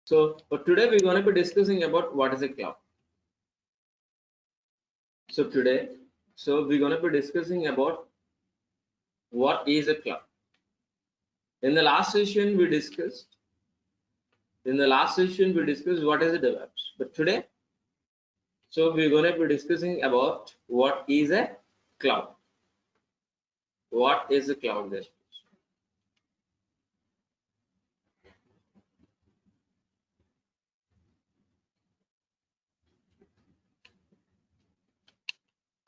So for today we're going to be discussing about what is a cloud. So we're going to be discussing about what is a cloud. In the last session we discussed what is a DevOps. But today, so we're going to be discussing about what is a cloud. What is a cloud, guys?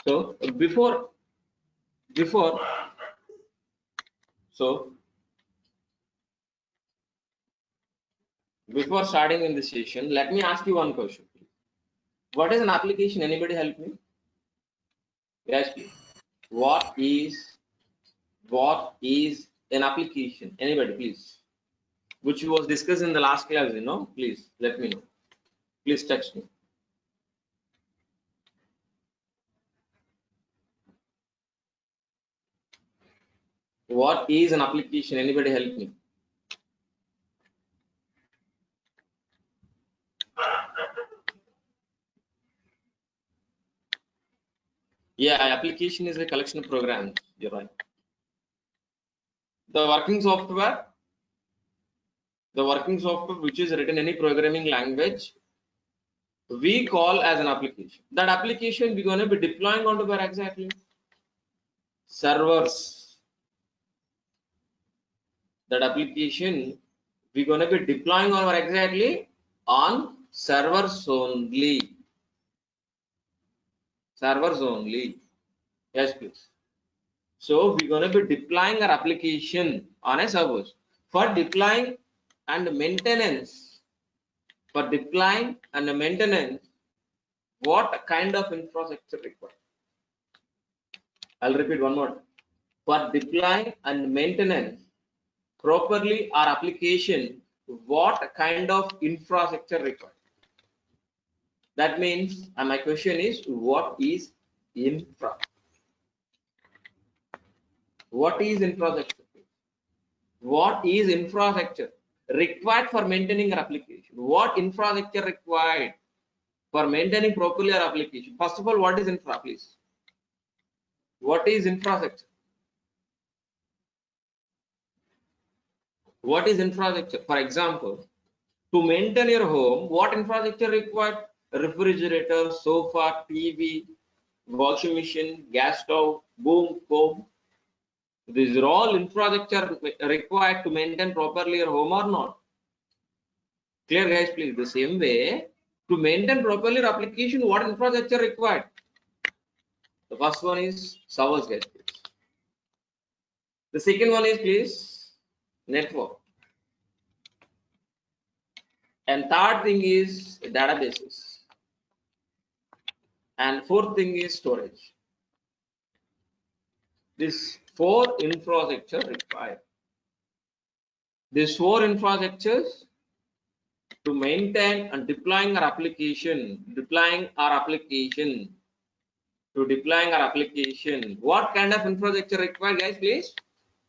So before starting in the session, let me ask you one question. What is an application? Anybody help me? Yes, please. What is an application? Anybody, please? Which was discussed in the last class, please let me know. Please text me. What is an application? Anybody help me? Yeah, application is a collection of programs. You're right. The working software which is written in any programming language, we call as an application. That application we're going to be deploying onto where exactly? Servers. That application we're going to be deploying on where exactly? On servers only. Servers only. Yes, please. So we're going to be deploying our application on a servers. For deploying and maintenance, what kind of infrastructure required? I'll repeat one more. For deploying and maintenance properly our application, what kind of infrastructure required? That means, and my question is, what is infra? What is infrastructure? What is infrastructure required for maintaining our application? What infrastructure required for maintaining properly our application? First of all, what is infra, please? What is infrastructure? What is infrastructure? For example, to maintain your home, what infrastructure required? Refrigerator, sofa, TV, washing machine, gas stove, boom, comb. These are all infrastructure required to maintain properly your home or not? Clear, guys, please. The same way, to maintain properly your application, what infrastructure required? The first one is servers, guys, please. The second one is, please, network. And third thing is databases. And fourth thing is storage. These four infrastructure required. These four infrastructures to maintain and deploying our application, what kind of infrastructure required, guys, please?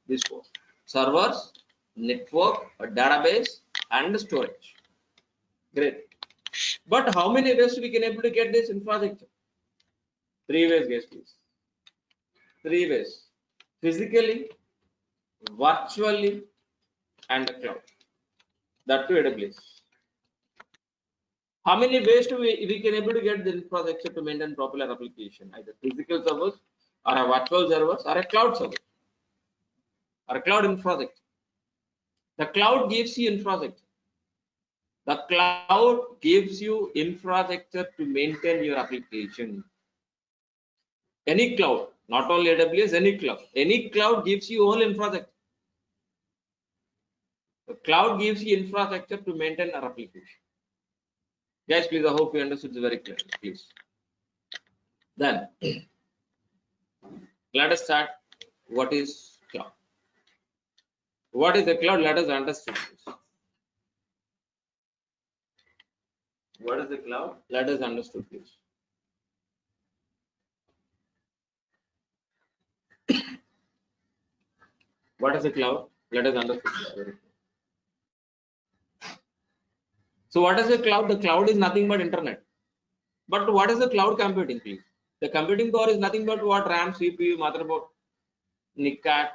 These four: servers, network, a database, and storage. Great. But how many ways we can able to get this infrastructure? 3 ways, guys, please. 3 ways: physically, virtually, and cloud. That too AWS. How many ways do we can able to get the infrastructure to maintain popular application? Either physical servers, or a virtual servers, or a cloud server, or a cloud infrastructure. The cloud gives you infrastructure. The cloud gives you infrastructure to maintain your application. Any cloud, not only AWS, any cloud gives you all infrastructure. The cloud gives you infrastructure to maintain our application. Guys, please, I hope you understood this very clearly, please. Then let us start. What is cloud? What is the cloud? Let us understand this. What is the cloud? Let us understand this. What is the cloud? Let us understand. So what is the cloud? The cloud is nothing but internet. But what is the cloud computing, please? The computing power is nothing but what? RAM, CPU, motherboard, NIC card.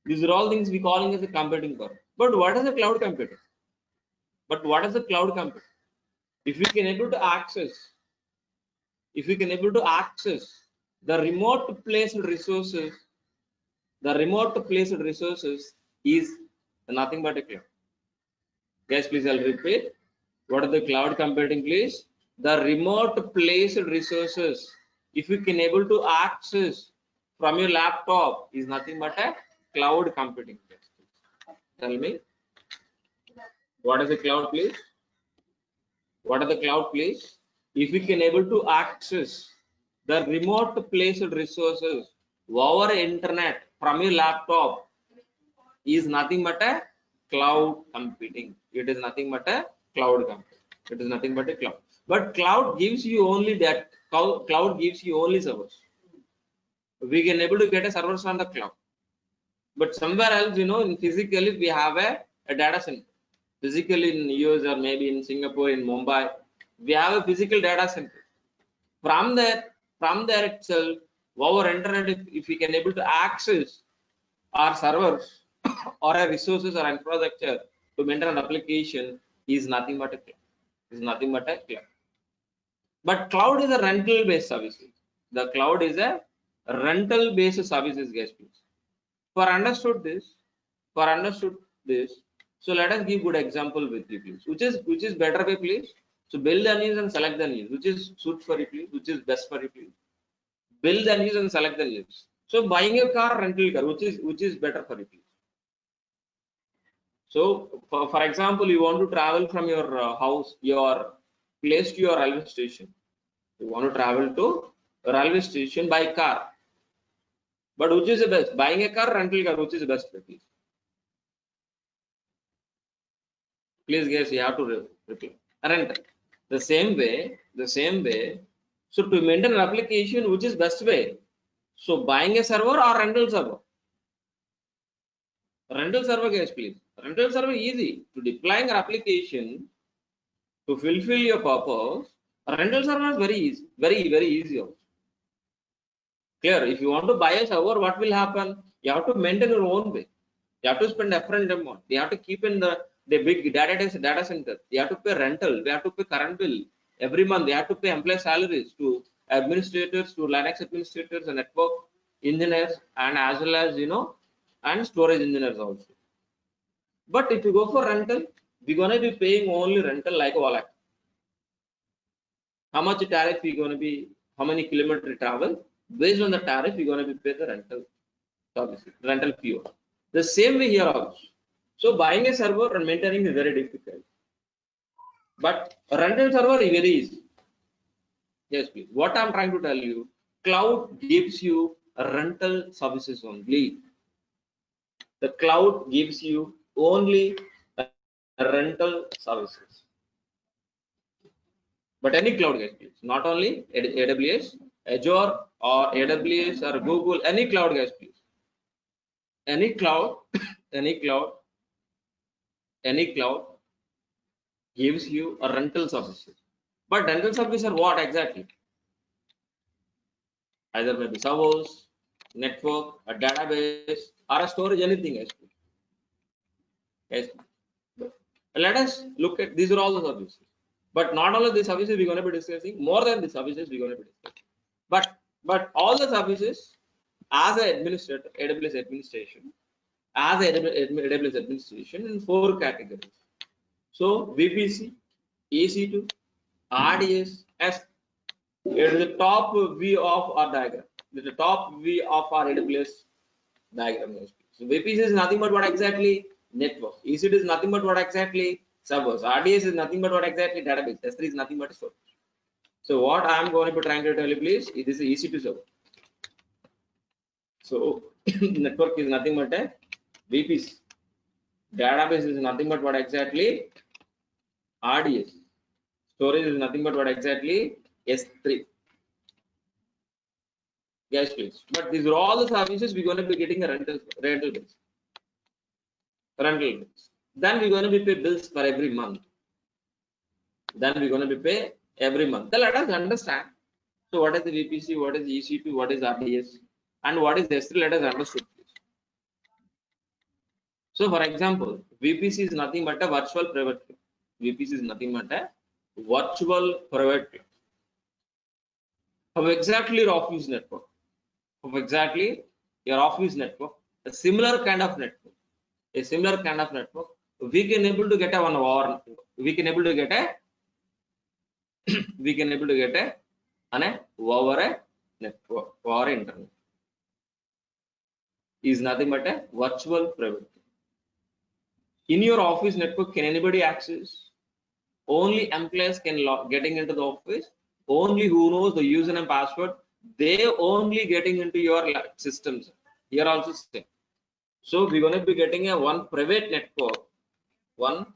These are all things we calling as a computing power. But what is the cloud computing? But what is the cloud computing? If we can able to access, if we can able to access the remote placed resources, the remote placed resources is nothing but a cloud. Yes, please, I'll repeat. What is the cloud computing, please? The remote placed resources, if you can able to access from your laptop, is nothing but a cloud computing. Tell me, what is the cloud, please? What are the cloud, please? If we can able to access the remote placed resources over internet from your laptop, is nothing but a cloud computing. It is nothing but a cloud computing. It is nothing but a cloud. But cloud gives you only that. Cloud gives you only servers. We can able to get a servers on the cloud. But somewhere else, in physically we have a data center. Physically in US or maybe in Singapore, in Mumbai, we have a physical data center. From there itself, our internet, if we can able to access our servers or our resources or infrastructure to maintain an application, is nothing but a cloud. Is nothing but a cloud. But cloud is a rental based services. The cloud is a rental based services, guys, please. For understood this, so let us give good example with you, please. Which is better way, please? So build the news and select the news. Which is suit for you, please? Which is best for you, please? Build the news and select the news. So buying a car, rental car, which is better for you, please? So for example, you want to travel from your house, your place to your railway station. You want to travel to a railway station by car. But which is the best? Buying a car, rental car, which is the best, please? Please guys, you have to reply. Rental. The same way. So to maintain an application, which is best way? So buying a server or rental server? Rental server, guys, please. Rental server easy to deploying an application to fulfill your purpose. Rental server is very easy, very easy also. Clear? If you want to buy a server, what will happen? You have to maintain your own way. You have to spend different amount. You have to keep in the big data center. You have to pay rental. You have to pay current bill every month. You have to pay employee salaries to administrators, to Linux administrators, and network engineers, and as well as and storage engineers also. But if you go for rental, we're gonna be paying only rental like Wallet. How much tariff we're gonna be? How many kilometer travel? Based on the tariff, we're gonna be pay the rental services, rental fee. The same way here also. So buying a server and maintaining is very difficult. But rental server is very easy. Yes, please. What I'm trying to tell you, cloud gives you rental services only. The cloud gives you only rental services. But any cloud, guys, please. Not only AWS, Azure, or AWS or Google, any cloud, guys, please. Any cloud, any cloud gives you a rental services. But rental services are what exactly? Either maybe servers, network, a database, or a storage, anything else. Yes. Let us look at these are all the services. But not all of the services we're going to be discussing, more than the services we're going to be discussing. But all the services as an administrator, AWS administration, as AWS administration in 4 categories. So VPC, EC2, RDS, S. It is the top view of our diagram. It is the top view of our AWS diagram. So VPC is nothing but what exactly? Network. EC2 is nothing but what exactly? Servers. RDS is nothing but what exactly? Database. S3 is nothing but storage. So what I am going to be trying to tell you, please, this is EC2 server. So network is nothing but a VPC. Database is nothing but what exactly? RDS. Storage is nothing but what exactly? S3. Yes, please. But these are all the services we're going to be getting a rental bills. Then we're going to be pay bills for every month. Then we're going to be pay every month. Then let us understand. So what is the VPC, what is EC2, what is RDS, and what is S3? Let us understand. So for example, VPC is nothing but a virtual private key. VPC is nothing but a virtual private key of exactly your office network. Of exactly your office network, a similar kind of network. A similar kind of network. We can able to get a one hour. We can able to get a we can able to get a over a network or internet is nothing but a virtual private key. In your office network, can anybody access? Only employees can getting into the office. Only who knows the username and password. They only getting into your systems. Here also same. So we're going to be getting a one private network from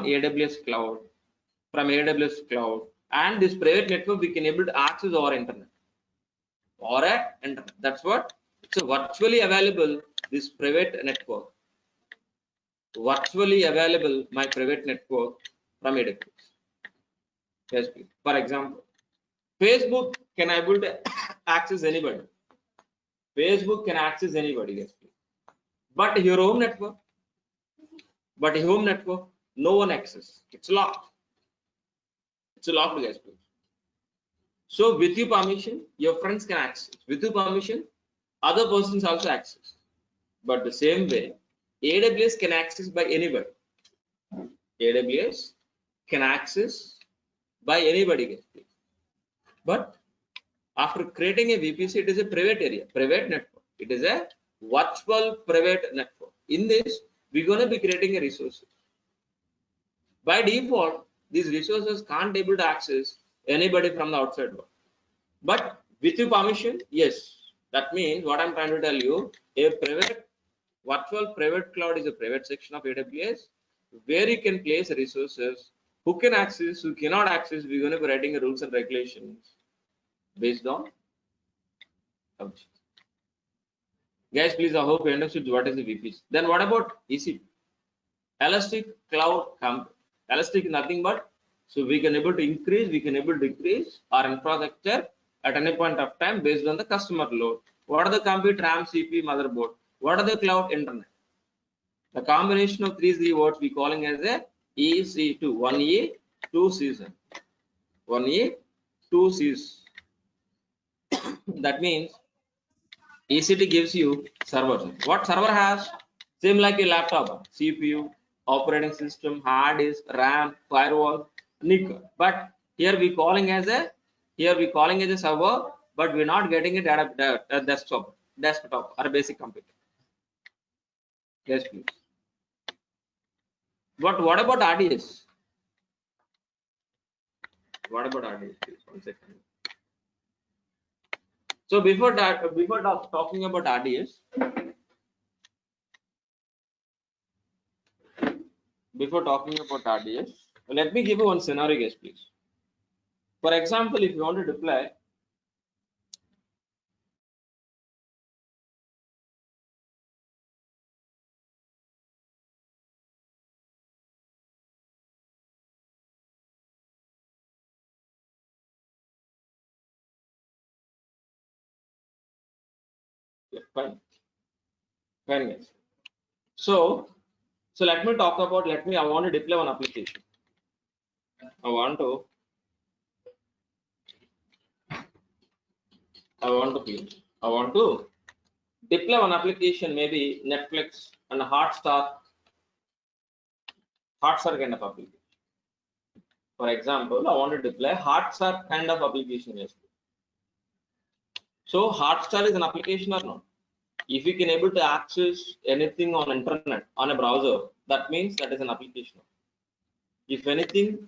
AWS cloud, and this private network we can able to access our internet or at internet. That's what. So virtually available this private network. Virtually available my private network from AWS. Yes, please. For example, Facebook can able to access anybody. Facebook can access anybody. Yes, please. But your home network, no one access. It's locked. It's locked, guys. Please. So with your permission, your friends can access. With your permission, other persons also access. But the same way, AWS can access by anybody. AWS can access by anybody, guys. Please. But after creating a VPC, it is a private area, private network. It is a virtual private network. In this, we're going to be creating a resources. By default, these resources can't able to access anybody from the outside world. But with your permission, yes. That means what I'm trying to tell you, a private virtual private cloud is a private section of AWS where you can place resources. Who can access, who cannot access, we're going to be writing rules and regulations based on permission. Guys, please, I hope you understood what is the VPC. Then what about EC2? Elastic Cloud Compute. Elastic is nothing but, so we can able to increase, we can able to decrease our infrastructure at any point of time based on the customer load. What are the compute, RAM, CPU, motherboard? What are the cloud, internet? The combination of three words we calling as a EC2. 1E, 2 season. 1E, 2 season. That means EC2 gives you servers. What server has? Same like a laptop, CPU, operating system, hard disk, RAM, firewall, NIC. But here we calling as a server, but we're not getting it at a desktop or a basic computer. Yes, please. But what about RDS? What about RDS? Please, 1 second. So before talking about RDS, let me give you one scenario, guys, please. For example, if you want to deploy fine, guys. So let me talk about, I want to deploy one application. I want to deploy one application, maybe Netflix and Hotstar kind of application. For example, I want to deploy Hotstar kind of application. Yes. So Hotstar is an application or not? If you can able to access anything on internet on a browser, that means that is an application. If anything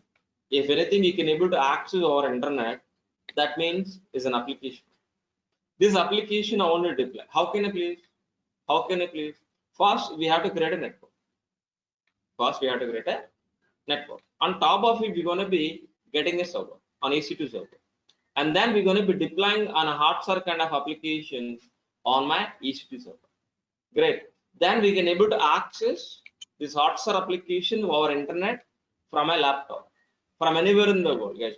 you can able to access our internet, that means is an application. This application I want to deploy. How can I please? First, we have to create a network. On top of it, we're going to be getting a server, on EC2 server. And then we're going to be deploying on a Hotstar kind of application on my EC2 server. Great. Then we can able to access this Hotstar application over internet from my laptop, from anywhere in the world, guys,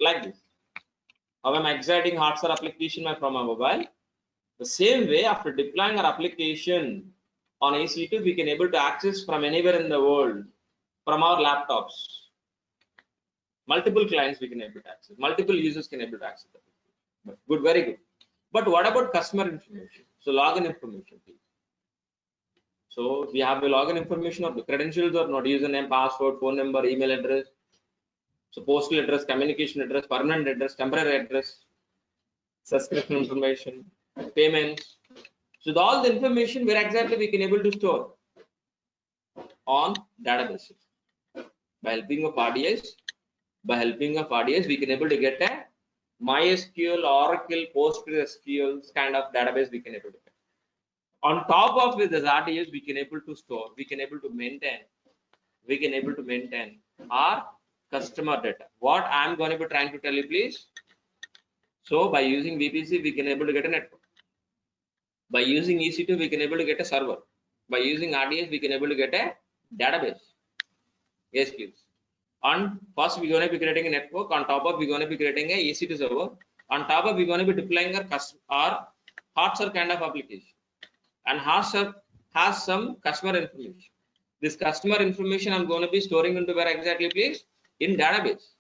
like this. How am I exciting Hotstar application from my mobile? The same way, after deploying our application on EC2, we can able to access from anywhere in the world from our laptops. Multiple clients we can able to access, multiple users can able to access. Good, very good. But what about customer information? So login information, please. So we have the login information of the credentials or not, username, password, phone number, email address. So postal address, communication address, permanent address, temporary address, subscription information, payments. So all the information where exactly we can able to store on databases by helping of RDS. By helping of RDS, we can able to get a MySQL, Oracle, PostgreSQL kind of database we can able to get. On top of this RDS, we can able to store, we can able to maintain our customer data. What I'm going to be trying to tell you, please. So by using VPC, we can able to get a network. By using EC2, we can able to get a server. By using RDS, we can able to get a database. Yes, please. On first, we're going to be creating a network. On top of, we're going to be creating a EC2 server. On top of, we're going to be deploying our Hotstar kind of application. And Hotstar has some customer information. This customer information I'm going to be storing into where exactly, please? In database.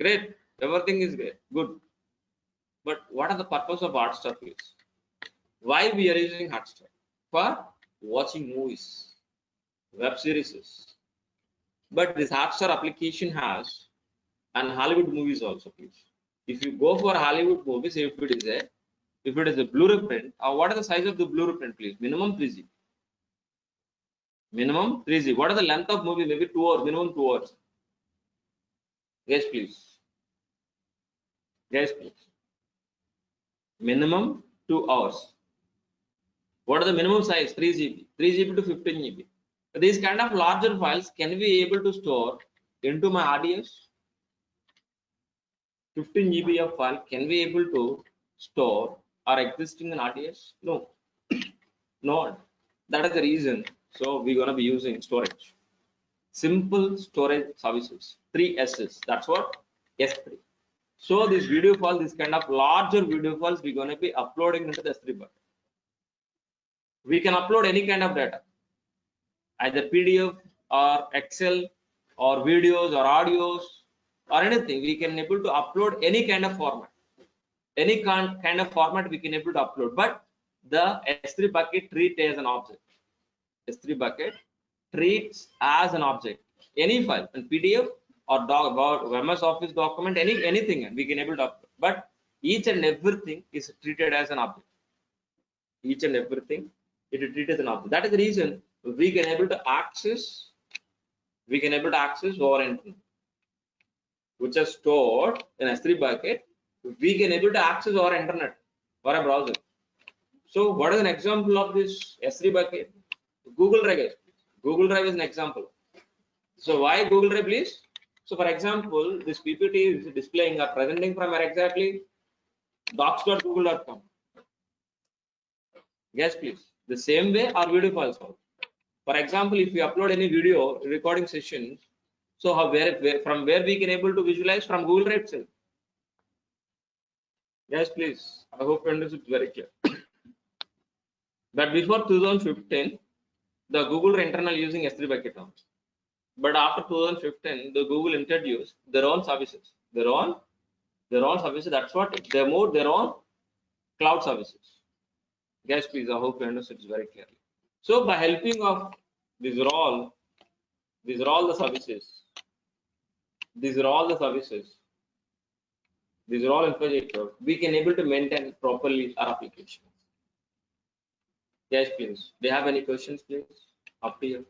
Great. Everything is great. Good. But what are the purpose of Hotstar, please? Why we are using Hotstar? For watching movies, web series. But this Hotstar application has and Hollywood movies also, please. If you go for Hollywood movies, if it is a Blu-ray print, what is the size of the Blu-ray print, please? Minimum 3 GB. Minimum 3 GB. What is the length of movie? Maybe 2 hours. Minimum 2 hours. Yes, please. Yes, please. Minimum 2 hours. What is the minimum size? 3 GB. 3 GB to 15 GB. These kind of larger files can we able to store into my RDS? 15 GB of file can we able to store or existing in RDS? No. No. That is the reason. So we're gonna be using storage. Simple storage services. 3 S's. That's what S3. So this video file, this kind of larger video files, we're gonna be uploading into the S3 bucket. We can upload any kind of data, either PDF or Excel or videos or audios or anything. We can able to upload any kind of format. Any kind of format we can able to upload, but the S3 bucket treats as an object. S3 bucket treats as an object any file, and PDF or MS Office document, anything we can able to upload, but each and everything is treated as an object. Each and everything it is treated as an object. That is the reason we can able to access over internet, which is stored in S3 bucket. We can able to access our internet or a browser. So what is an example of this S3 bucket? Google Drive. Google Drive is an example. So why Google Drive, please? So for example, this PPT is displaying or presenting from where exactly? docs.google.com. Yes, please. The same way our video files are. For example, if we upload any video recording sessions, so from where we can able to visualize? From Google Drive itself. Yes, please. I hope you understood very clear. But before 2015, the Google internal using S3 bucket terms. But after 2015, the Google introduced their own services. Their own services. That's what they moved their own cloud services. Yes, please. I hope you understood it very clearly. So by helping of these are all the services. These are all the services. These are all infrastructure. We can able to maintain properly our application. Yes, please. Do you have any questions, please? Up to you.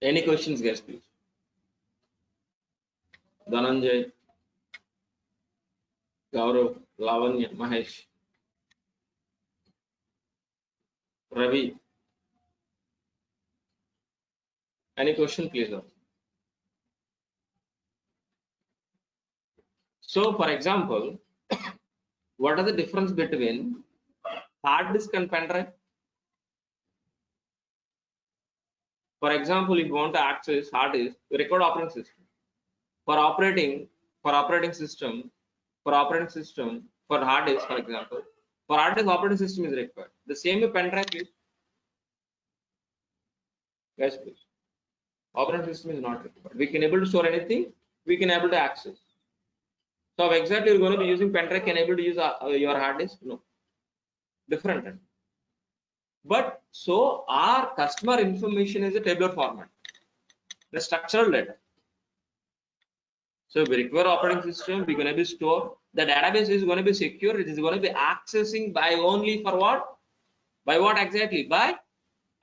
Any questions, guys, please? Dhananjay, Gaurav, Lavanya, Mahesh, Ravi. Any question, please? So, for example, what are the difference between hard disk and pen drive. For example, if you want to access hard disk, you record operating system. For operating system, for hard disk, for example, for hard disk operating system is required. The same with pen drive, please. Guys, please. Operating system is not required. We can able to store anything. We can able to access. So exactly you're going to be using pen drive. Can able to use your hard disk? No. Different. But so our customer information is a tabular format, the structural data. So we require operating system. We're going to be stored. The database is going to be secure. It is going to be accessing by only for what? By what exactly? By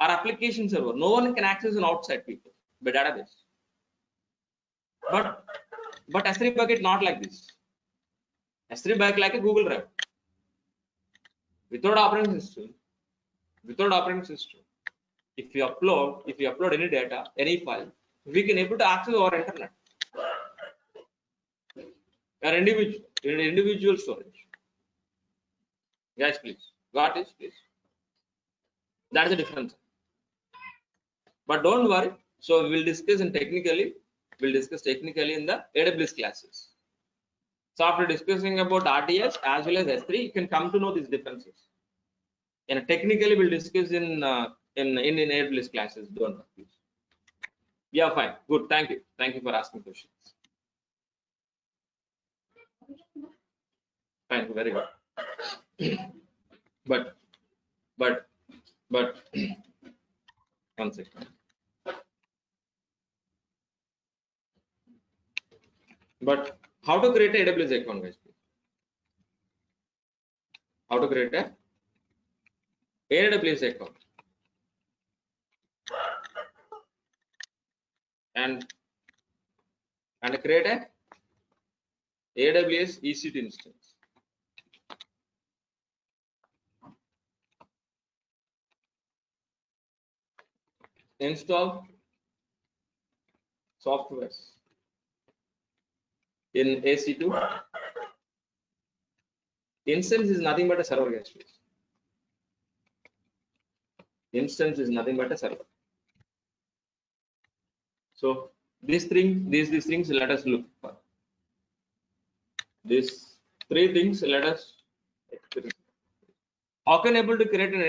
our application server. No one can access an outside people by database. But S3 bucket not like this. S3 bucket like a Google Drive. Without operating system, if you upload any data, any file, we can able to access our internet. Our individual storage. Guys, please. Got it, please. That's the difference. But don't worry. So we will discuss technically in the AWS classes. So after discussing about RDS as well as S3, you can come to know these differences. And technically we'll discuss in AWS classes. Don't worry, please. Yeah, fine. Good. Thank you. Thank you for asking questions. Fine. Very good. but one second. But how to create a AWS account, guys? How to create a AWS account and create a AWS EC2 instance. Install softwares in EC2. Instance is nothing but a server, guys. Instance is nothing but a server. So these things let us look for. These three things let us experience. How can able to create an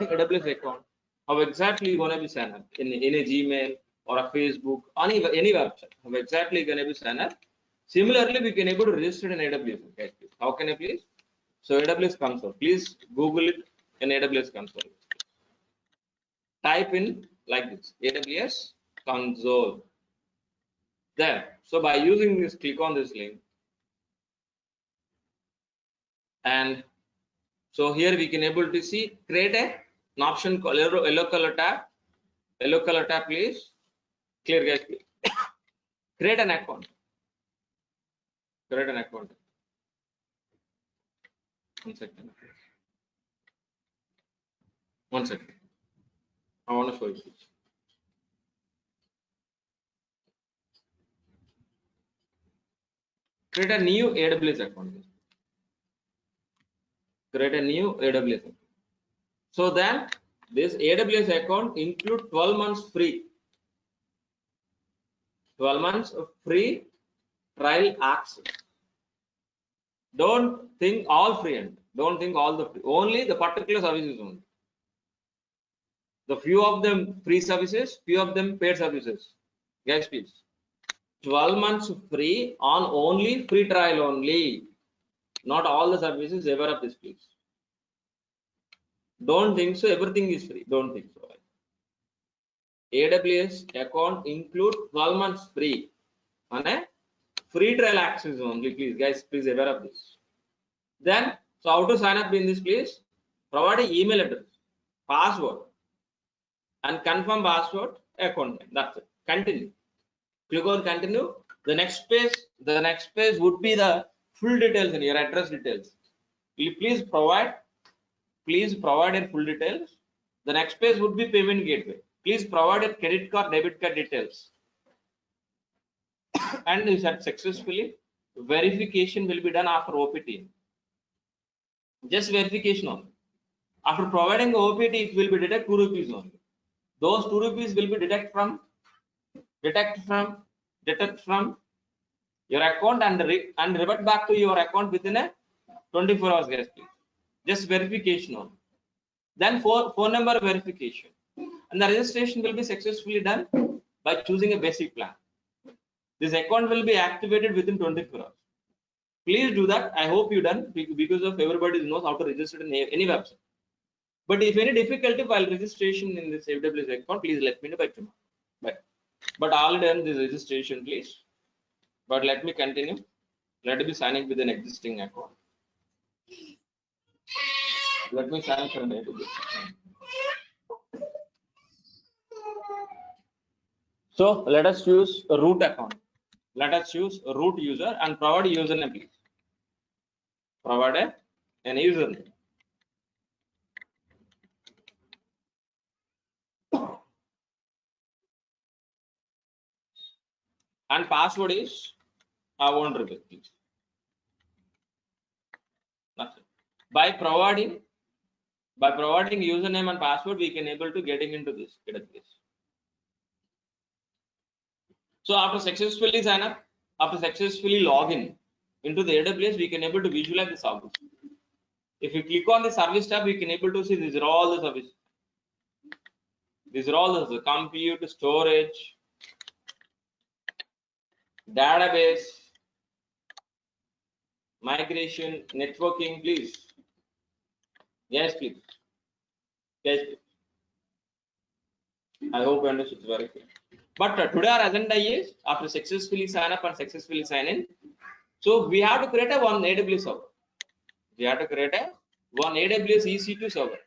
AWS account? How exactly you gonna be sign up in a Gmail or a Facebook, any website? How exactly you gonna be sign up? Similarly, we can able to register in AWS. Okay, how can I please? So AWS console. Please Google it in AWS console. Type in like this, AWS console. There. So by using this, click on this link, and so here we can able to see create an option called yellow color tab. Yellow color tab, please. Clear, guys. Create an account. Create an account. 1 second. 1 second. I want to show you. Create a new AWS account. Create a new AWS account. So then this AWS account include 12 months free. 12 months of free trial access. Don't think all free and don't think all the free. Only the particular services only. The few of them free services, few of them paid services. Guys, please. 12 months free on only free trial only. Not all the services ever of this, please. Don't think so. Everything is free. Don't think so. AWS account include 12 months free on a free trial access only, please. Guys, please aware of this. Then, so how to sign up in this, please? Provide an email address, password, and confirm password account name. That's it. Continue. Click on continue. The next page would be the full details and your address details. Please provide your full details. The next page would be payment gateway. Please provide your credit card, debit card details. And you said successfully. Verification will be done after OPT. Just verification only. After providing the OPT, it will be deduct 2 rupees only. Those 2 rupees will be deduct from your account and revert back to your account within a 24 hours, guys, please. Just verification only. Then phone number verification, and the registration will be successfully done by choosing a basic plan. This account will be activated within 24 hours. Please do that. I hope you done, because of everybody knows how to register in any website. But if any difficulty while registration in this AWS account, please let me know by tomorrow. But all done this registration, please. But let me continue. Let me sign up with an existing account. Let me sign up for an AWS. So let us choose a root account. Let us choose a root user and provide a username, please. Provide an username. And password is I won't repeat, please. That's it. By providing username and password, we can able to getting into this database. So after successfully sign up, after successfully login into the AWS, we can able to visualize the service. If you click on the service tab, we can able to see these are all the services. These are all the compute, storage, database, migration, networking, please. Yes, please. Yes, please. I hope you understood very clear. But today our agenda is after successfully sign up and successfully sign in. So we have to create a one AWS server. We have to create a one AWS EC2 server.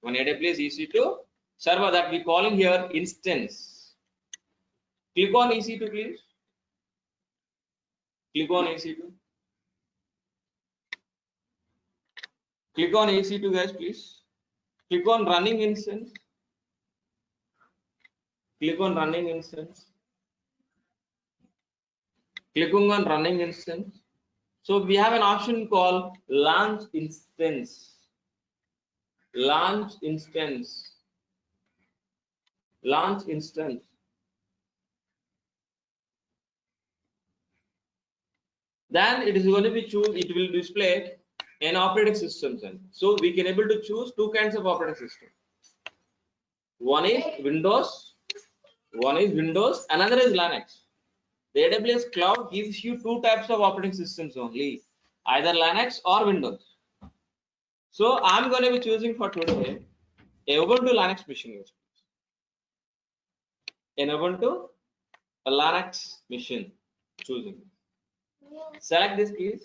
One AWS EC2 server that we calling here instance. Click on EC2, please. Click on EC2. Click on EC2, guys, please. Click on running instance. Click on running instance. Clicking on running instance. So we have an option called launch instance. Launch instance. Launch instance. Then it is going to be choose. It will display an operating system. So we can able to choose two kinds of operating system. One is Windows. Another is Linux. The AWS cloud gives you two types of operating systems only, either Linux or Windows. So I'm going to be choosing for today a Ubuntu Linux machine. An Ubuntu Linux machine choosing. Select this, please.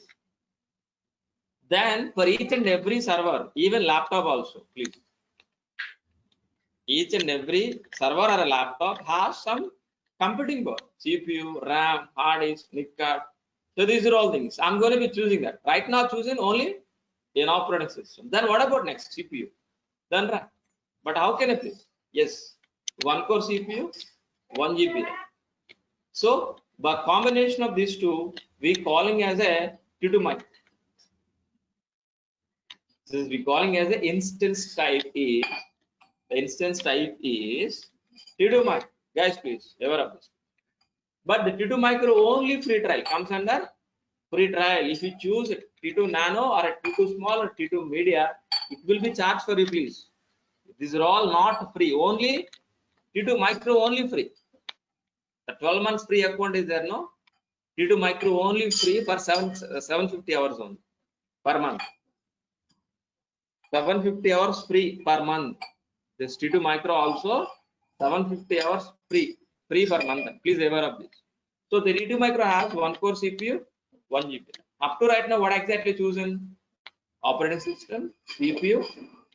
Then for each and every server, even laptop also, please. Each and every server or a laptop has some computing power, CPU, RAM, hard disk, NIC card. So these are all things. I'm going to be choosing that. Right now, choosing only an operating system. Then what about next? CPU. Then RAM. But how can I please? Yes, one core CPU, 1 GB. So by combination of these two, we calling as a T2 mic. This we calling as a instance type is. The instance type is T2 mic. Guys, please, aware of this. But the T2 micro only free trial comes under free trial. If you choose a T2 nano or a T2 small or T2 media, it will be charged for you, please. These are all not free. Only T2 micro only free. The 12 months free account is there, no? T2 micro only free for 750 hours only per month. 750 hours free per month. This T2 micro also 750 hours free per month. Please be aware of this. So the T2 micro has one core CPU, 1 GB. Up to right now, what exactly chosen? Operating system, CPU,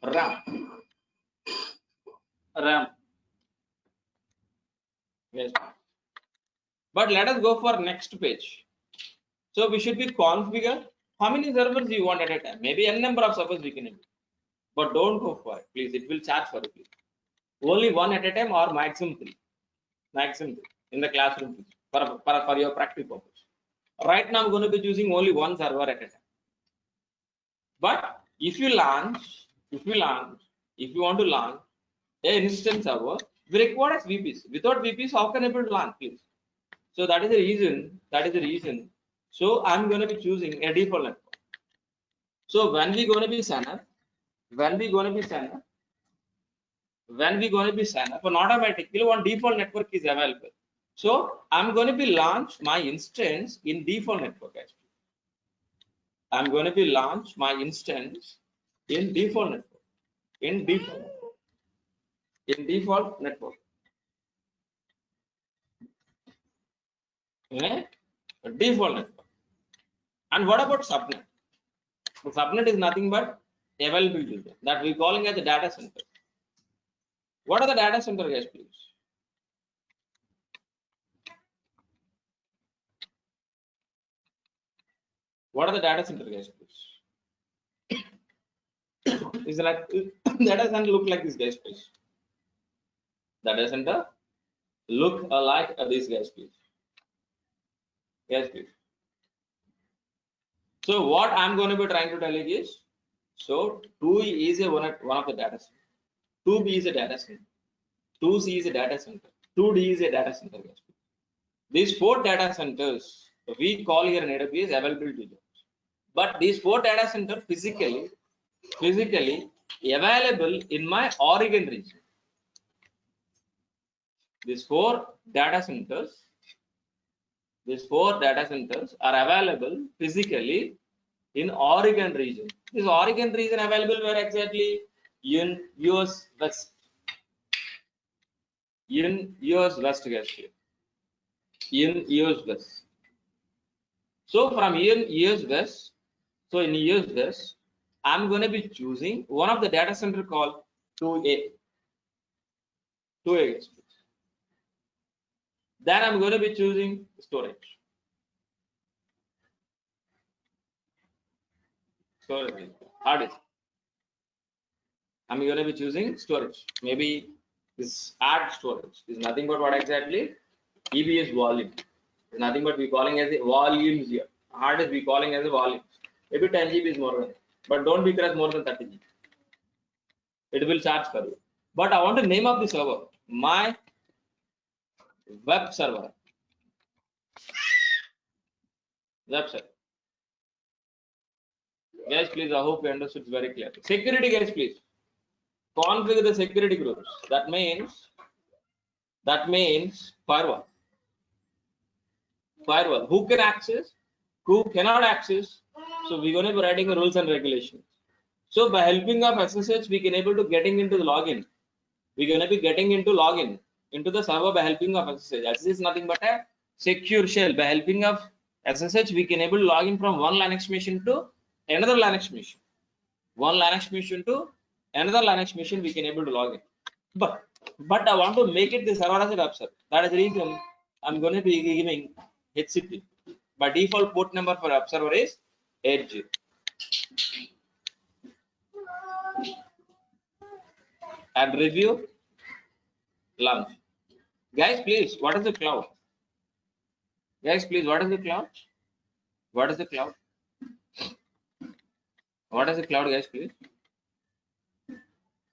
RAM. Yes. But let us go for next page. So we should be configure how many servers you want at a time. Maybe n number of servers we can do. But don't go for it, please. It will charge for it. Please. Only one at a time or maximum three. Maximum 3 in the classroom for your practical purpose. Right now I'm going to be using only one server at a time. But if you launch if we want to launch a instance server, we require VPs. Without VPs, how can I able to launch, please? So that is the reason. So I'm going to be choosing a default network. So when we going to be sign up, when we going to be sign up, and automatically one default network is available. So I'm going to be launch my instance in default network. Actually, I'm going to be launch my instance in default network. In default network. In a default network. And what about subnet? So subnet is nothing but available user that we're calling as a data center. What are the data center, guys, please? What are the data center, guys, please? Is like data center look like this, guys, please? Data center look like this, guys, please. Yes, please. So what I'm going to be trying to tell you is, so 2 is a one of the data center. 2B is a data center. 2C is a data center. 2D is a data center, guys. These 4 data centers we call here in AWS availability zones. But these 4 data centers physically available in my Oregon region. These 4 data centers are available physically in Oregon region. This Oregon region available where exactly? In US West. In US West, guys. In US West. So from here in US West, I'm going to be choosing one of the data center called 2A. 2A. Then I'm going to be choosing storage. Hard disk. I'm going to be choosing storage. Maybe this add storage is nothing but what exactly? EBS volume. It's nothing but we calling as a volumes here. Hard disk we calling as a volume. Maybe 10 GB is more than, but don't be crash more than 30 GB. It will charge for you. But I want to name of the server. My web server. Guys, please, I hope you understood very clearly. Security, guys, please. Configure the security groups. That means firewall. Who can access? Who cannot access? So we're going to be writing the rules and regulations. So by helping of SSH, we can able to getting into the login. We're going to be getting into login into the server by helping of SSH. SSH is nothing but a secure shell. By helping of SSH, we can able to log in from one Linux machine to another Linux machine. One Linux machine to another Linux machine, we can able to log in. But I want to make it the server as a web server. That is the reason I'm going to be giving HCP. By default port number for web server is 80. And review launch. Guys, please, what is the cloud? Guys, please, what is the cloud? What is the cloud? What is the cloud, guys, please?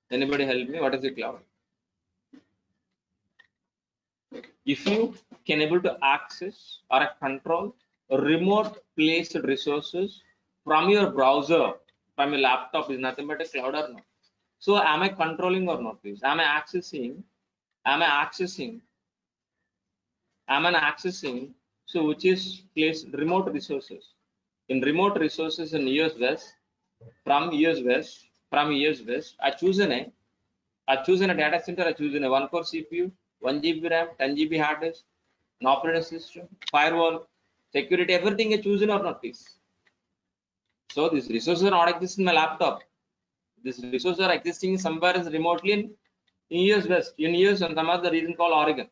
Anybody help me? What is the cloud? If you can able to access or control remote placed resources from your browser, from your laptop, is nothing but a cloud or not. So am I controlling or not, please? Am I accessing? So which is placed remote resources. In remote resources in US West, from US West, I choose a data center, I choose a 1 core CPU, 1 GB RAM, 10 GB hard disk, an operating system, firewall, security, everything I choose or not, please. So these resources are not existing in my laptop. These resources are existing somewhere remotely in US West, in US and some other region called Oregon.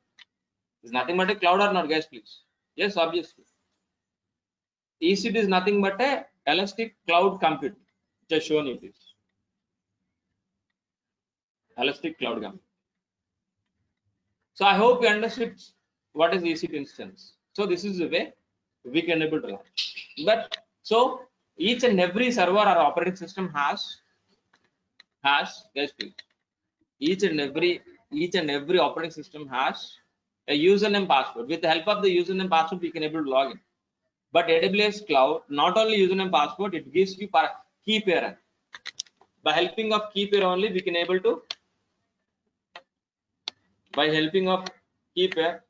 It's nothing but a cloud or not, guys, please? Yes, obviously. EC2 is nothing but a elastic cloud compute. Just shown you this. Elastic cloud compute. So I hope you understood what is EC2 instance. So this is the way we can able to launch. But so each and every server or operating system has has, guys please, each and every operating system has a username password. With the help of the username password, we can able to log in. But AWS Cloud, not only username password, it gives you key pair. By helping of key pair only, we can able to, by helping of key pair,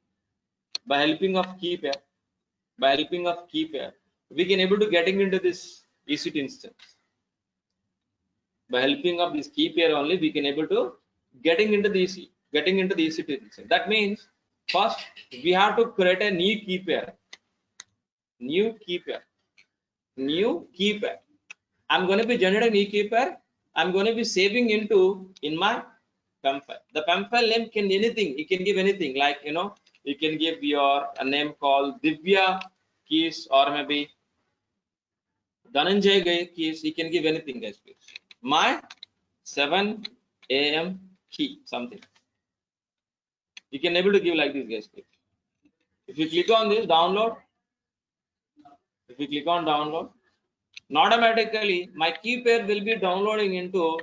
we can able to getting into this EC2 instance. By helping of this key pair only, we can able to getting into the EC2 instance. That means first we have to create a new key pair. I'm going to be generating new key pair. I'm going to be saving in my PEM file. The PEM file name can anything. You can give anything, like you can give your a name called Divya keys, or maybe Dhananjay keys. You can give anything, guys, please. My 7 AM key, something. You can able to give like this, guys, please. If you click on this download, automatically my key pair will be downloading into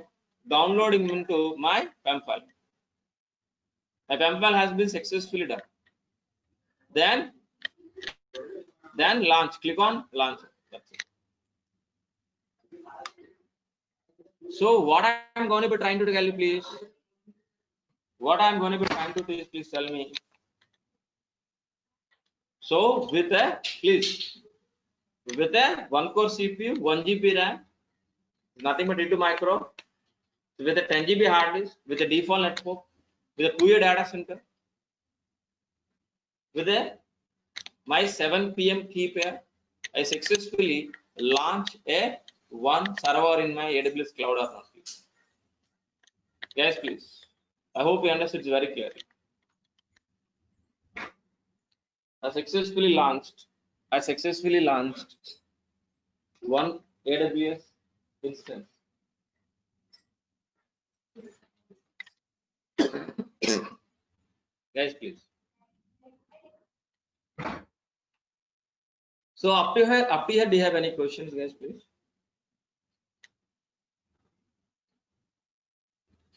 my PEM file. My PEM file has been successfully done. Then launch. Click on launch. That's it. So what I'm going to be trying to tell you, please. What I'm going to be trying to do is, please tell me. So with a 1 core CPU, 1 GB RAM, nothing but 2 micro, with a 10 GB hard disk, with a default network, with a 2-year data center, with my 7 PM key pair, I successfully launch one server in my AWS cloud or not. Guys, please. I hope you understood it very clearly. I successfully launched one AWS instance. Guys, please. So up to here, do you have any questions, guys, please?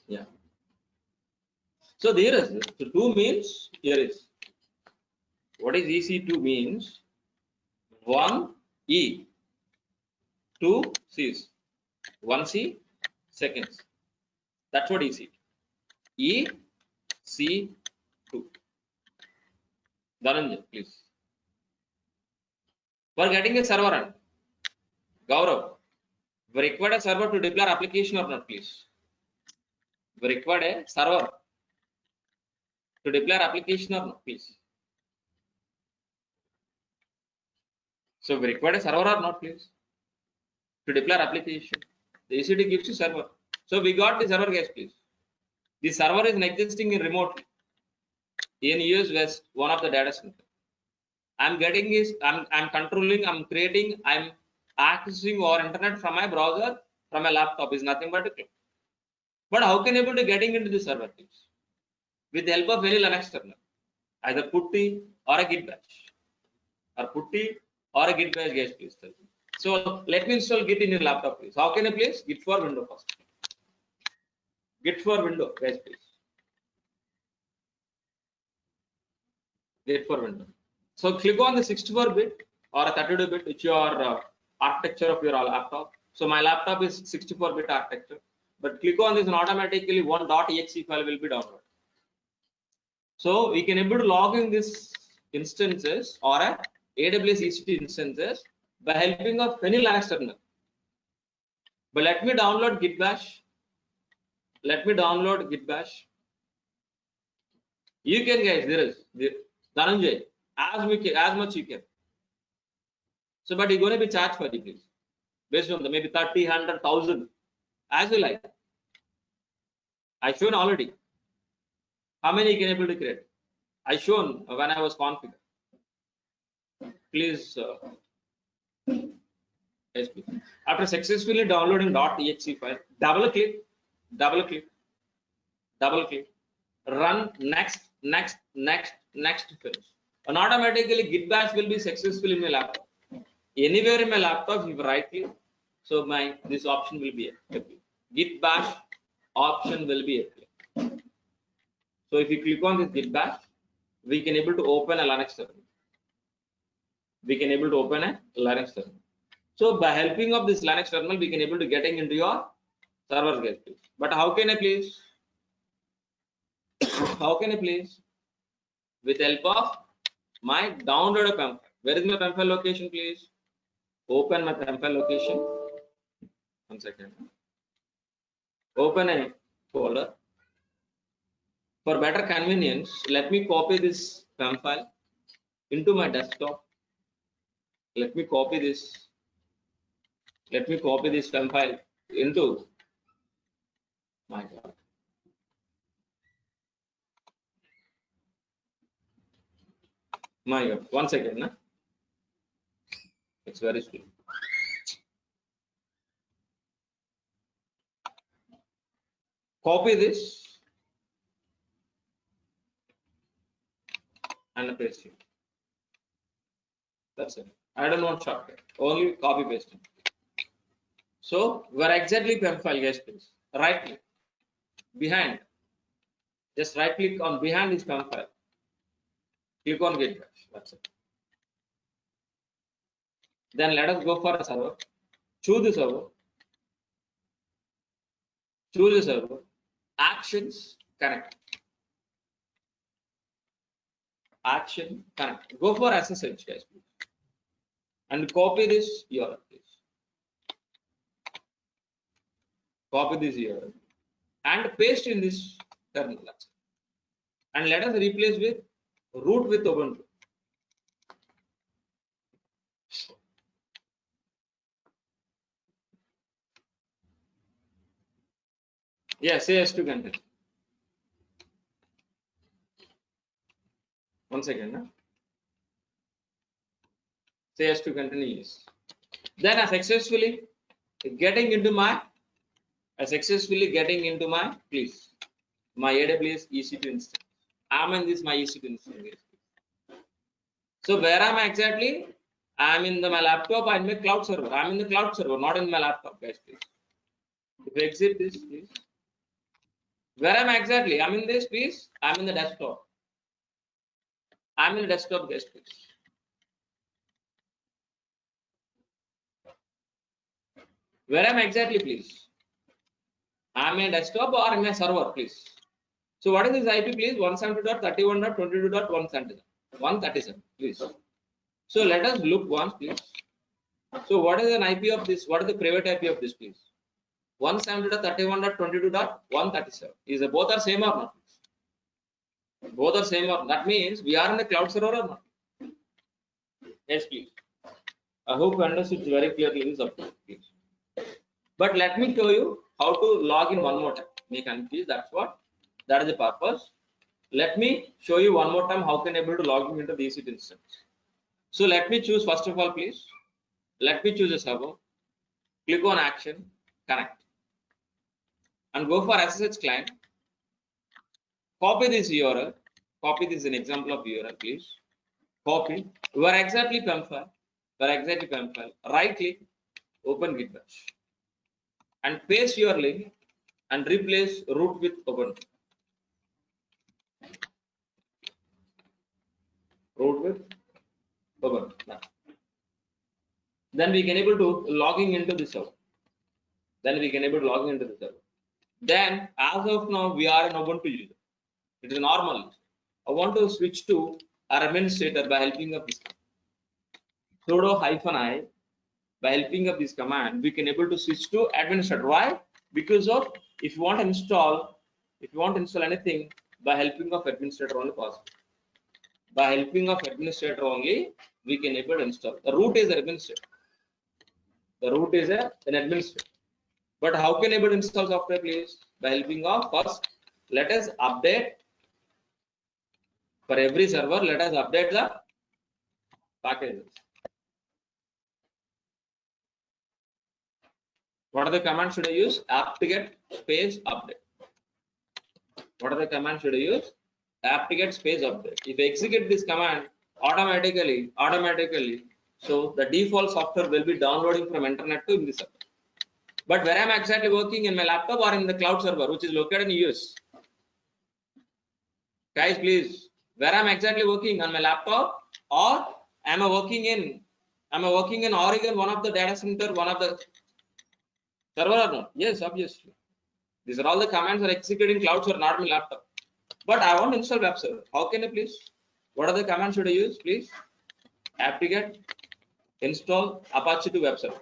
Yeah. So there is so 2 means here is what is EC2 means 1 E 2 C's 1 C seconds. That's what EC2. EC2. Dhananjay, please. For getting a server run, Gaurav, we require a server to deploy application or not, please? We require a server to deploy application or not, please? So we require a server or not, please? To deploy application. The EC2 gives you server. So we got the server, guys, please. The server is existing in remotely in US West, one of the data center. I'm getting is I'm controlling, I'm creating, I'm accessing our internet from my browser, from my laptop is nothing but a click. But how can I able to getting into the server, please? With the help of any Linux kernel, either PuTTY or a Git bash, guys, please. So let me install Git in your laptop, please. How can I place Git for Windows first? Git for Windows, guys, please. Git for Windows. So click on the 64-bit or a 32-bit, which your architecture of your laptop. So my laptop is 64-bit architecture, but click on this and automatically one .exe file will be downloaded. So we can able to log in this instances or a AWS EC2 instances by helping of any Linux terminal. But let me download Git bash. You can, guys, there is Dhananjay, as much you can. So but you're going to be charged for it, please, based on the maybe 30, 100, 1,000 as you like. I shown already how many you can able to create. I shown when I was configured. Please, yes, please. After successfully downloading .exe file, double click, run next, finish, and automatically Git bash will be successful in my laptop. Anywhere in my laptop, if you right click, so this option will be Git bash option will be applied. So if you click on this git bash, we can able to open a Linux terminal. We can able to open a Linux terminal. So by helping of this Linux terminal, we can able to getting into your server, guys. But how can I please? How can I please? With help of my download a PEM file. Where is my PEM file location, please? Open my PEM file location. 1 second. Open a folder. For better convenience, let me copy this PEM file into my desktop. Let me copy this. Let me copy this PEM file into my God. My God. 1 second. Na? It's very slow. Copy this and paste it. That's it. I don't want shortcut. Only copy paste. So where exactly PEM file, guys, please. Right click behind. Just right click on behind this PEM file. Click on git bash. That's it. Then let us go for a server. Choose the server. Choose the server. Actions connect. Action connect. Go for SSH, guys, please. And copy this URL, please. Copy this URL and paste in this terminal. And let us replace with root with Ubuntu. Yeah, say yes to continue. 1 second. Huh? Say yes to continue. Yes. Then I successfully getting into my please my AWS EC2 instance. I'm in this my EC2 instance. So where am I exactly? I'm in my laptop. I'm in the cloud server. I'm in the cloud server, not in my laptop, guys. Please. If you exit this, please. Where am I exactly? I'm in this, please. I'm in the desktop. I'm in the desktop, guys, please. Where am I exactly, please? I'm in a desktop or in a server, please. So what is this IP, please? 172.31.22.137, please. So let us look once, please. So what is an IP of this? What is the private IP of this, please? 172.31.22.137. Is both are same or not? Both are same or that means we are in the cloud server or not? Yes, please. I hope you understood very clearly this approach, please. But let me show you how to log in one more time. Make confused. That is the purpose. Let me show you one more time how can able to log in into the EC2 instance. So let me choose first of all, please. Let me choose a server. Click on action, connect, and go for SSH client. Copy this URL. Copy this is an example of URL, please. Copy. Where exactly PEM file. Right click, open git bash, and paste your link and replace root with Ubuntu. Root with Ubuntu. Then we can able to logging into the server. Then as of now we are an Ubuntu user. It is normal. I want to switch to our administrator by helping of this sudo -i. By helping of this command, we can able to switch to administrator. Why? Because of if you want to install anything by helping of administrator only possible. By helping of administrator only, we can able to install. The root is an administrator. An administrator. But how can able to install software, please? By helping of first, let us update for every server. Let us update the packages. What are the commands should I use? apt-get space update. What are the commands should I use? apt-get space update. If I execute this command, automatically, so the default software will be downloading from internet to this server. But where am I exactly working, in my laptop or in the cloud server, which is located in US? Guys, please, where am I exactly working, on my laptop, or am I working in Oregon, one of the data center, one of the server or not? Yes, obviously. These are all the commands are executed in cloud server, not my laptop. But I want to install web server. How can I please? What are the commands should I use, please? apt-get install Apache to web server.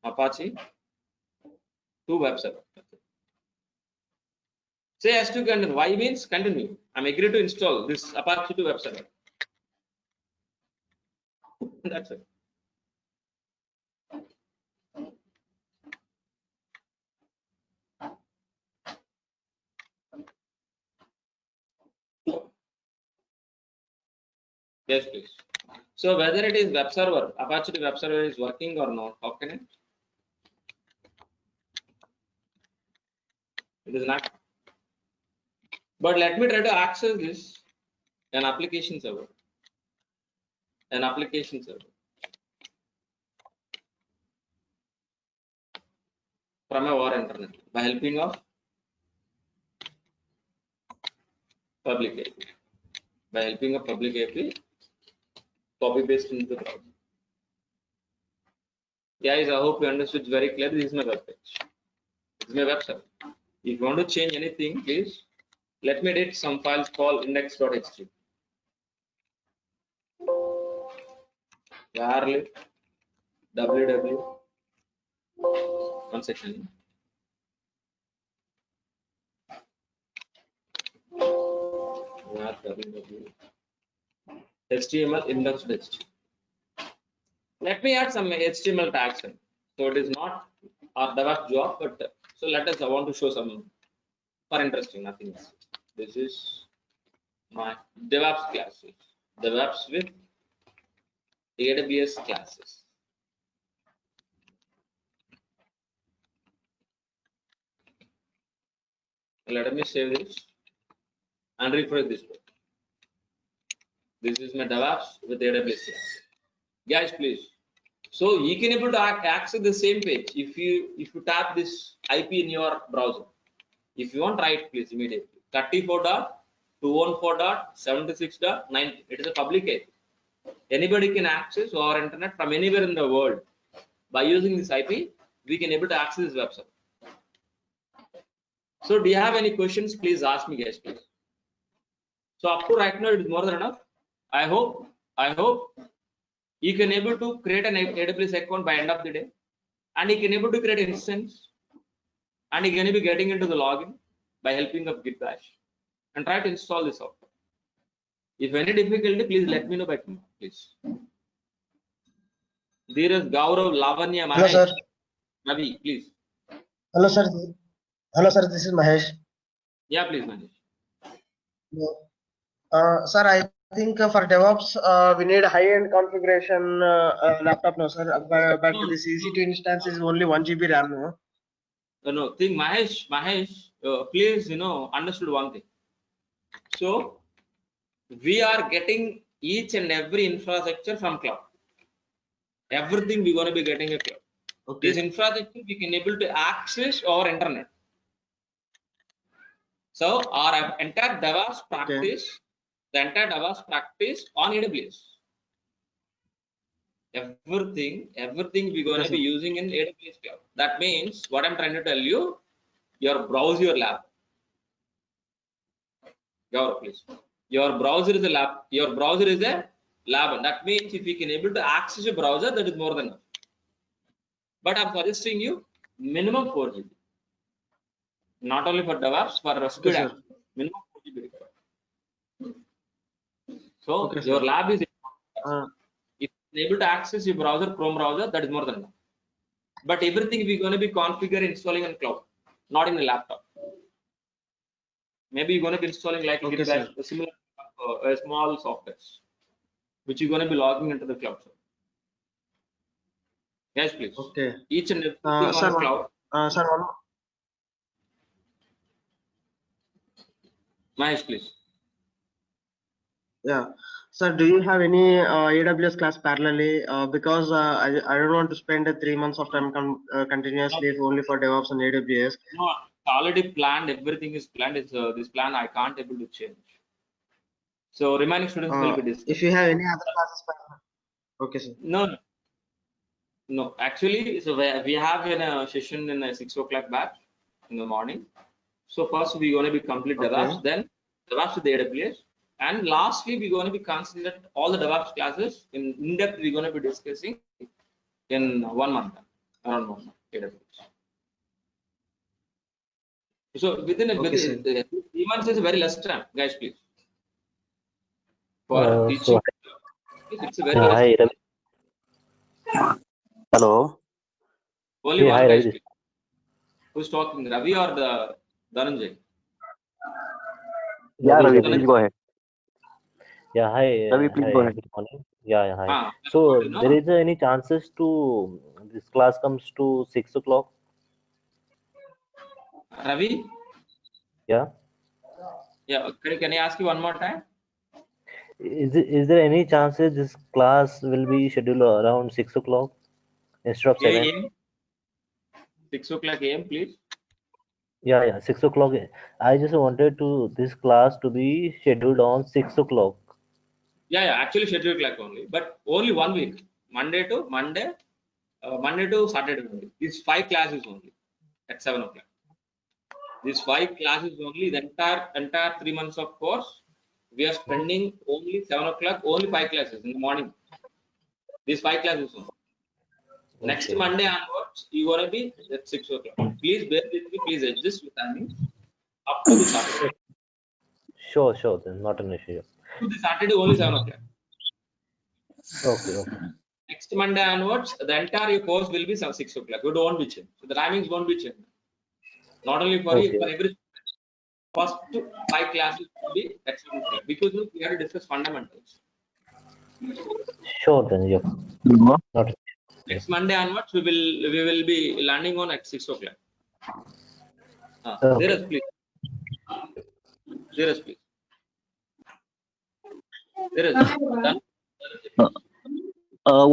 Apache to web server. Say as to continue. Y means continue. I'm agreed to install this Apache to web server. That's it. Yes, please. So whether it is web server, Apache to web server is working or not, how can it? It is not. But let me try to access this an application server. An application server from a war internet by helping of public API. By helping of public API, copy paste into the browser. Guys, I hope you understood. It's very clear. This is my web page. This is my website. If you want to change anything, please let me edit some files called index.html. Varlet www. One second. www. HTML index.html. Let me add some HTML tags in. So it is not our DevOps job, but so let us. I want to show some for interesting, nothing else. This is my DevOps classes. DevOps with AWS classes. Let me save this and refresh this page. This is my DevOps with AWS class. Guys, please. So you can able to access the same page if you tap this IP in your browser. If you want, try it please immediately. 34.214.76.9. It is a public IP. Anybody can access our internet from anywhere in the world. By using this IP, we can able to access this website. So do you have any questions? Please ask me, guys, please. So up to right now, it is more than enough. I hope you can able to create an AWS account by end of the day, and you can able to create an instance, and you can be getting into the login by helping of Git bash, and try to install this out. If any difficulty, please let me know by tomorrow, please. There is Gaurav, Lavanya, Mahesh. Hello, sir. Ravi, please. Hello, sir. Hello, sir. This is Mahesh. Yeah, please, Mahesh. Sir, I think for DevOps, we need high-end configuration laptop, no, sir. But this EC2 instance is only 1 GB RAM, no? No, think Mahesh, please, understood one thing. So we are getting each and every infrastructure from cloud. Everything we're going to be getting a cloud. Okay. This infrastructure we can able to access our internet. So our entire DevOps practice, the entire DevOps practice on AWS. Everything we're going to be using in AWS cloud. That means what I'm trying to tell you, your browser lab. Please. Your browser is a lab. Your browser is a lab. That means if you can able to access a browser, that is more than enough. But I'm suggesting you minimum 4 GB. Not only for DevOps, for speed app, minimum 4 GB required. So your lab is if you're able to access your browser, Chrome browser, that is more than enough. But everything we're going to be configuring, installing in cloud, not in a laptop. Maybe you're going to be installing like a similar small software, which you're going to be logging into the cloud. Yes, please. Okay. Each and everything on the cloud. Sir, Mahesh, please. Yeah. Sir, do you have any AWS class parallelly? Because I don't want to spend 3 months of time continuously only for DevOps and AWS. No, it's already planned. Everything is planned. It's this plan I can't able to change. So remaining students will be discussed. If you have any other classes parallel. Okay, sir. No, no. Actually, so we have a session in a 6 o'clock batch in the morning. So first we're going to be complete DevOps, then DevOps with the AWS, and lastly we're going to be considered all the DevOps classes in depth. We're going to be discussing in 1 month, around 1 month AWS. So within 3 months is very less time, guys. Please for teaching, it's a very less Hi, time. Ravi. Hello. Only Hey, one hi, guy. Ravi. Who's talking, Ravi or the Dhananjay? Yeah, Ravi, Dhananjay. please go ahead. Yeah, hi. Ravi, please go ahead. Good morning. Yeah, hi. Ah, So, no. there is any chances to this class comes to 6 o'clock? Ravi? Yeah. Yeah, can I ask you one more time? Is there any chances this class will be scheduled around 6 o'clock instead of 7? AM? 6 o'clock AM, please. Yeah, 6 o'clock. I just wanted to this class to be scheduled on 6 o'clock. Yeah, actually scheduled like only, but only 1 week, Monday to Saturday only. These 5 classes only at 7 o'clock. These 5 classes only, the entire 3 months of course, we are spending only 7 o'clock, only 5 classes in the morning. These 5 classes only. Next Okay. Monday onwards, you gonna be at 6 o'clock. Please bear with me, please adjust with timing up to the Saturday. Sure, then not an issue. To the Saturday only 7 o'clock. Okay. Next Monday onwards, the entire course will be 6 o'clock. You don't be changed. So the timings won't be changed. Not only for you, for every first 5 classes will be at 7 o'clock because we have to discuss fundamentals. Sure then, yeah. Not Next Monday onwards, we will be landing on at 6 o'clock. Okay. There is please. There is please. There is done.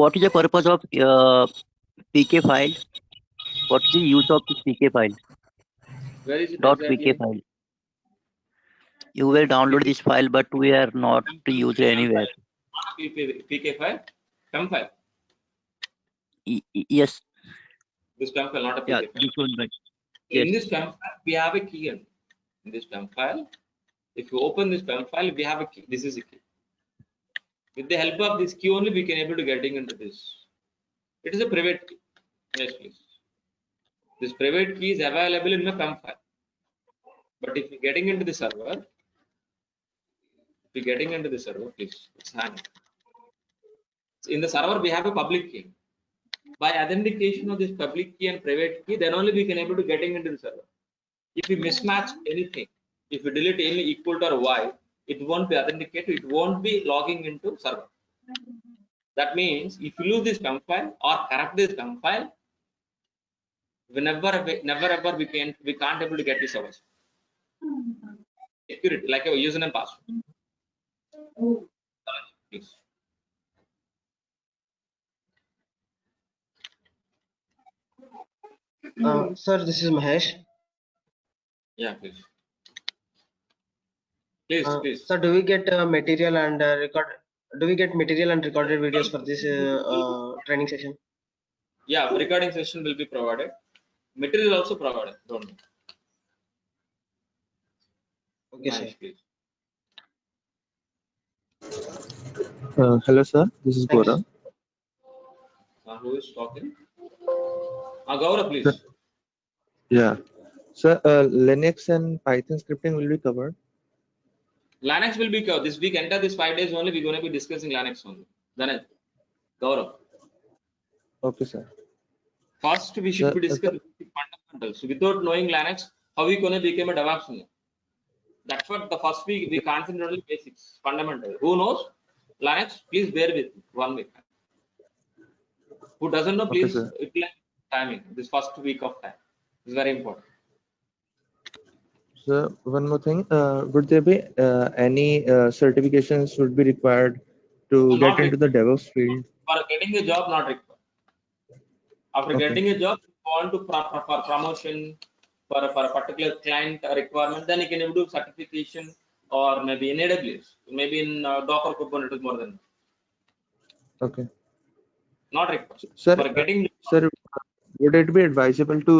What is the purpose of PK file? What is the use of this PK file? Where is it .pk exactly? file. You will download this file, but we are not to use it anywhere. PK file, PEM file. Yes. This PEM file, not a PK Yeah, file. this one, right. In Yes. this PEM file, we have a key. In this PEM file, if you open this PEM file, we have a key. This is a key. With the help of this key only, we can able to getting into this. It is a private key. Yes, please. This private key is available in the PEM file. But if you're getting into the server, please, it's hanging. In the server, we have a public key. By authentication of this public key and private key, then only we can able to getting into the server. If we mismatch anything, if we delete any equal to or y, it won't be authenticated, it won't be logging into server. That means if you lose this PEM file or corrupt this PEM file, never ever we can't able to get this service. Security, like a username and password. Please. Sir, this is Mahesh. Yeah, please. Please. Sir, do we get material and recorded videos for this training session? Yeah, recording session will be provided. Material also provided. Don't worry. Okay, Nice, sir. please. Hello, sir. This is Thanks. Gaurav. Who is talking? Gaurav, please. Yeah. Sir, Linux and Python scripting will be covered. Linux will be covered. This week, enter this 5 days only, we're going to be discussing Linux only. Then Gaurav. Okay, sir. First, we should be discussing fundamentals. So without knowing Linux, how we going to become a DevOps engineer? That's what the first week we concentrate on basics, fundamental. Who knows Linux? Please bear with me 1 week. Who doesn't know, please utilize timing. This first week of time is very important. Sir, one more thing. Would there be any certifications would be required to Not get into the DevOps field? for getting a job, not required. After Okay. getting a job, if you want to for promotion for a particular client requirement, then you can do certification or maybe in AWS, maybe in Docker Kubernetes more than Okay. not required. Sir, For getting sir, would it be advisable to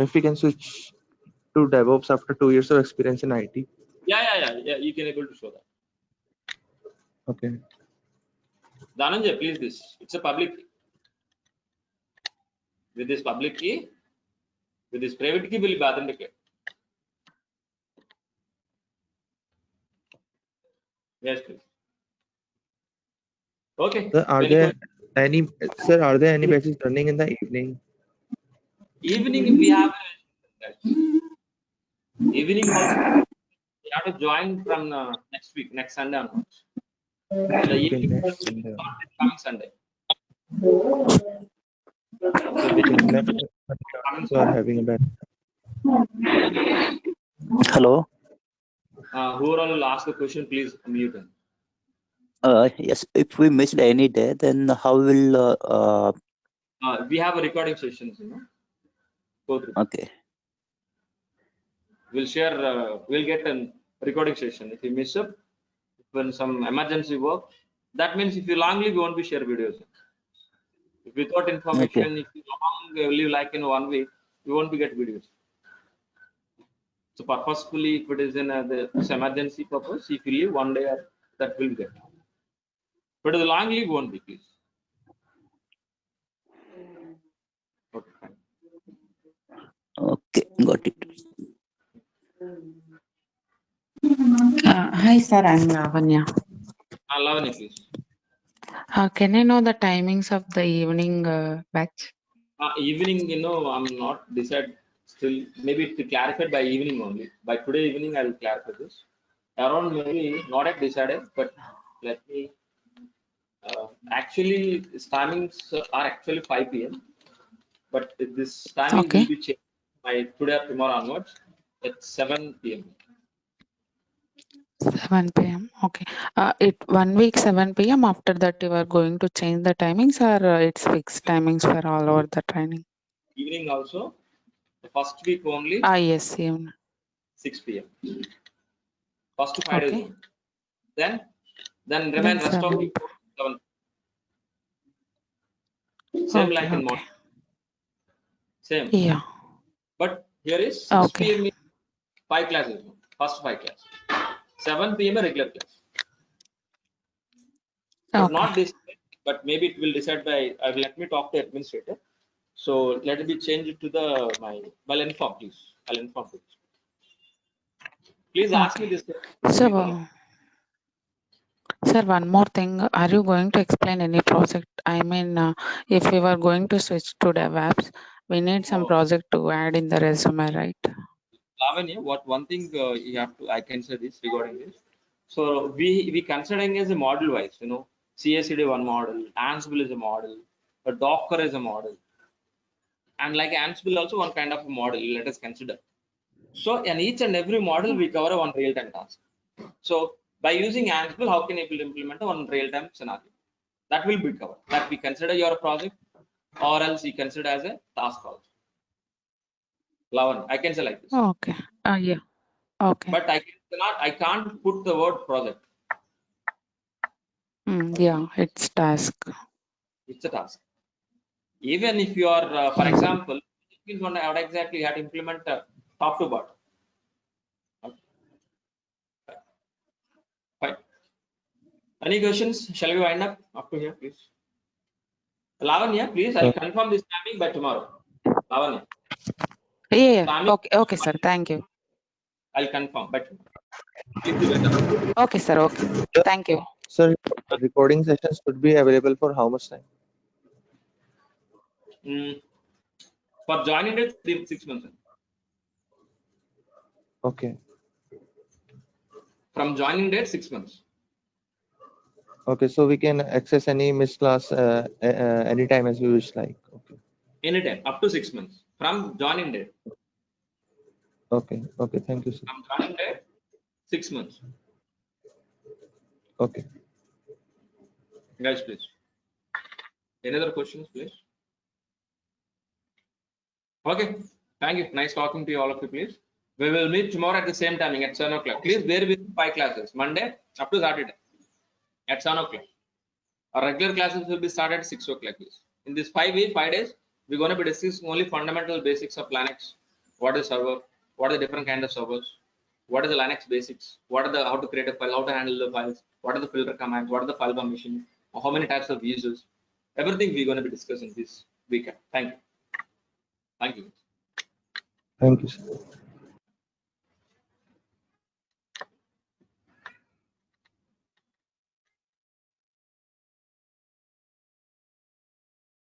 if we can switch to DevOps after 2 years of experience in IT? yeah, you can able to show that. Okay. Dhananjay, please this. It's a public key. With this public key, with this private key will be authenticated. Yes, please. Okay. Sir, are Any there question? any batches running in the evening? Evening we have evening also we have to join from next week, next Sunday onwards. The Okay, evening next will Sunday. start this coming Sunday. Okay, next Sunday Coming you are Sunday. having a batch. Hello. Who all will ask the question, please unmute them. Yes. If we missed any day, then how will? We have a recording sessions, go through. Okay. We'll share, we'll get a recording session. If you miss up, when some emergency work, that means if you longly, we won't be share videos. If without Okay. information, if you long live like in 1 week, you won't be get videos. So purposefully, if it is in this emergency purpose, if you leave 1 day, that will get. But the long leave won't be, please. Okay, fine. Okay. Got it. Hi, sir. I'm Lavanya. Lavanya, please. Can I know the timings of the evening batch? Evening, I'm not decided still. Maybe to clarify by evening only. By today evening, I will clarify this. Around maybe not yet decided, but let me. Actually, its timings are actually 5 p.m. But this timing Okay. will be changed by today or tomorrow onwards at 7 p.m. 7 p.m. Okay. It 1 week 7 p.m. After that, you are going to change the timings, or it's fixed timings for all over the training? Evening also, the first week only Yes, even. 6 p.m. First 5 days Okay. only. Then remain Then rest of 7. the 7. Same Okay. like in Okay. morning. Same. Yeah. But here is 6 Okay. p.m. is 5 classes. First 5 classes. 7 p.m. a regular class. But not Okay. this, but maybe it will decide by, let me talk to administrator. So let it be changed to the, I'll inform please. I'll inform please. Please ask me Okay. this. So, sir, one more thing. Are you going to explain any project? I mean, if we were going to switch to DevOps, we need some Oh, project to add in the resume, right? Lavanya, what one thing you have to, I can say this regarding this. So we considering as a model wise, CI/CD one model, Ansible is a model, a Docker is a model, and like Ansible also one kind of a model. Let us consider. So in each and every model we cover one real-time task. So by using Ansible, how can you implement one real-time scenario? That will be covered. That we consider your project, or else you consider as a task also. Lavanya, I can say like this. Okay. Yeah. Okay. But I can't put the word project. Yeah, it's task. It's a task. Even if you are, for example, what exactly you have to implement top to bottom. Okay. Fine. Any questions? Shall we wind up to here, please? Lavanya, please, I'll confirm this timing by tomorrow. Lavanya. Yeah. Timing, Okay. Okay, sir. Thank you. I'll confirm by tomorrow. Please do better. Okay, sir. Okay. Thank you. Sir, recording sessions would be available for how much time? For joining it, 6 months. Okay. From joining date, 6 months. Okay, so we can access any missed class anytime as we wish like. Okay. Anytime, up to 6 months. From joining date. Okay. Okay. Thank you, sir. From joining date, 6 months. Okay. Guys, please. Any other questions, please? Okay. Thank you. Nice talking to you, all of you, please. We will meet tomorrow at the same timing at 7 o'clock. Please bear with 5 classes. Monday up to Saturday at 7 o'clock. Our regular classes will be started at 6 o'clock, please. In this 5 days, we're going to be discussing only fundamental basics of Linux. What is server? What are the different kinds of servers? What is the Linux basics? What are the how to create a file? How to handle the files? What are the filter commands? What are the file permissions? How many types of users? Everything we're going to be discussing this weekend. Thank you. Thank you. Thank you, sir.